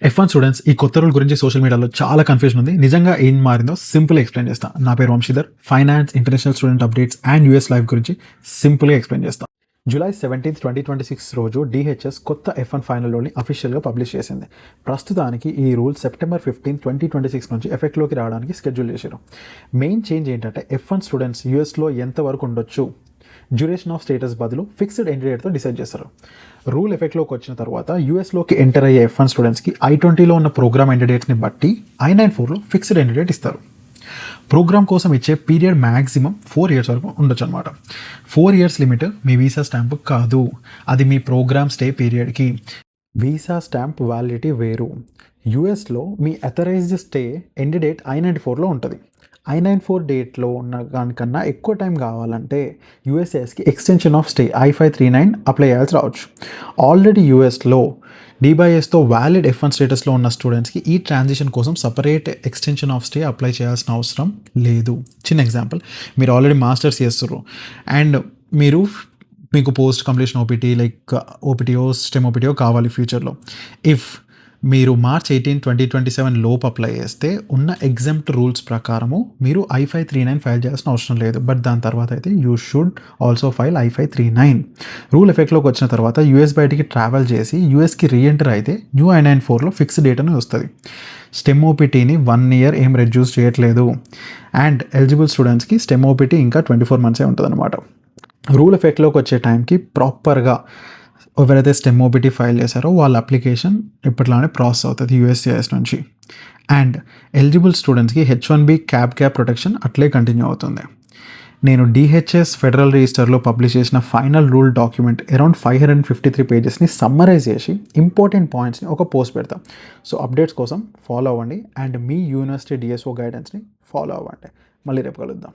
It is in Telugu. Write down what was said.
F1 స్టూడెంట్స్ ఈ కొత్త రూల్ గురించి సోషల్ మీడియాలో చాలా కన్ఫ్యూజన్ ఉంది. నిజంగా ఏం మారిందో సింపుల్గా ఎక్స్ప్లెయిన్ చేస్తా. నా పేరు Vamshidhar. Finance, international student updates and US life గురించి సింపుల్గా ఎక్స్ప్లెయిన్ చేస్తాను. జూలై 17, 2026 రోజు DHS కొత్త F1 ఫైనల్ రూల్ని అఫీషియల్గా పబ్లిష్ చేసింది. ప్రస్తుతానికి ఈ రూల్ సెప్టెంబర్ 15, 2026 నుంచి ఎఫెక్ట్లోకి రావడానికి స్కెడ్యూల్ చేశారు. మెయిన్ చేంజ్ ఏంటంటే F1 స్టూడెంట్స్ యూఎస్లో ఎంతవరకు ఉండొచ్చు, డ్యూరేషన్ ఆఫ్ స్టేటస్ బదులు ఫిక్స్డ్ ఎండ్ డేట్తో డిసైడ్ చేస్తారు. రూల్ ఎఫెక్ట్లోకి వచ్చిన తర్వాత యూఎస్లోకి ఎంటర్ అయ్యే F1 స్టూడెంట్స్కి I-20లో ఉన్న ప్రోగ్రామ్ ఎండ్ డేట్ని బట్టి I-94లో ఫిక్స్డ్ ఎండ్ డేట్ ఇస్తారు. ప్రోగ్రామ్ కోసం ఇచ్చే పీరియడ్ మ్యాక్సిమం 4 years వరకు ఉండొచ్చు అనమాట. 4 years లిమిట్ మీ వీసా స్టాంప్ కాదు, అది మీ ప్రోగ్రామ్ స్టే పీరియడ్కి. వీసా స్టాంప్ వ్యాలిడిటీ వేరు. యూఎస్లో మీ అథరైజ్డ్ స్టే ఎండ్ డేట్ I-94లో ఉంటుంది. I-94 డేట్లో ఉన్న దానికన్నా ఎక్కువ టైం కావాలంటే యూఎస్ఏఎస్కి extension of stay I-539 apply చేయాల్సి రావచ్చు. ఆల్రెడీ యూఎస్లో DBISతో వ్యాలిడ్ F1 స్టేటస్లో ఉన్న స్టూడెంట్స్కి ఈ ట్రాన్సిషన్ కోసం separate extension of stay apply చేయాల్సిన అవసరం లేదు. చిన్న ఎగ్జాంపుల్, మీరు ఆల్రెడీ మాస్టర్స్ చేస్తారు అండ్ మీకు post completion OPT like OPTO, STEM OPTO కావాలి ఫ్యూచర్లో. ఇఫ్ మీరు March 18, 2027 లోపు అప్లై చేస్తే ఉన్న ఎగ్జామ్ట్ రూల్స్ ప్రకారము మీరు I-539 ఫైల్ చేయాల్సిన అవసరం లేదు. బట్ దాని తర్వాత అయితే you should also file I-539. Rule ఎఫెక్ట్లోకి వచ్చిన తర్వాత యూఎస్ బయటికి ట్రావెల్ చేసి యూఎస్కి రీఎంటర్ అయితే న్యూ I-94లో ఫిక్స్డ్ డేట్ అని వస్తుంది. STEM OPTని 1 year ఏం రెడ్యూస్ చేయట్లేదు. అండ్ ఎలిజిబుల్ స్టూడెంట్స్కి STEM OPT ఇంకా 24 months ఉంటుంది అనమాట. రూల్ ఎఫెక్ట్లోకి వచ్చే టైంకి ప్రాపర్గా ఎవరైతే STEM OPT ఫైల్ చేశారో వాళ్ళ అప్లికేషన్ ఇప్పట్లానే ప్రాసెస్ అవుతుంది USCIS నుంచి. అండ్ ఎలిజిబుల్ స్టూడెంట్స్కి H-1B క్యాప్ ప్రొటెక్షన్ అట్లే కంటిన్యూ అవుతుంది. నేను DHS ఫెడరల్ రిజిస్టర్లో పబ్లిష్ చేసిన ఫైనల్ రూల్ డాక్యుమెంట్ అరౌండ్ 553 పేజెస్ని సమ్మరైజ్ చేసి ఇంపార్టెంట్ పాయింట్స్ని ఒక పోస్ట్ పెడతాం. సో అప్డేట్స్ కోసం ఫాలో అవ్వండి అండ్ మీ యూనివర్సిటీ DSO గైడెన్స్ని ఫాలో అవ్వండి. మళ్ళీ రేపు కలుద్దాం.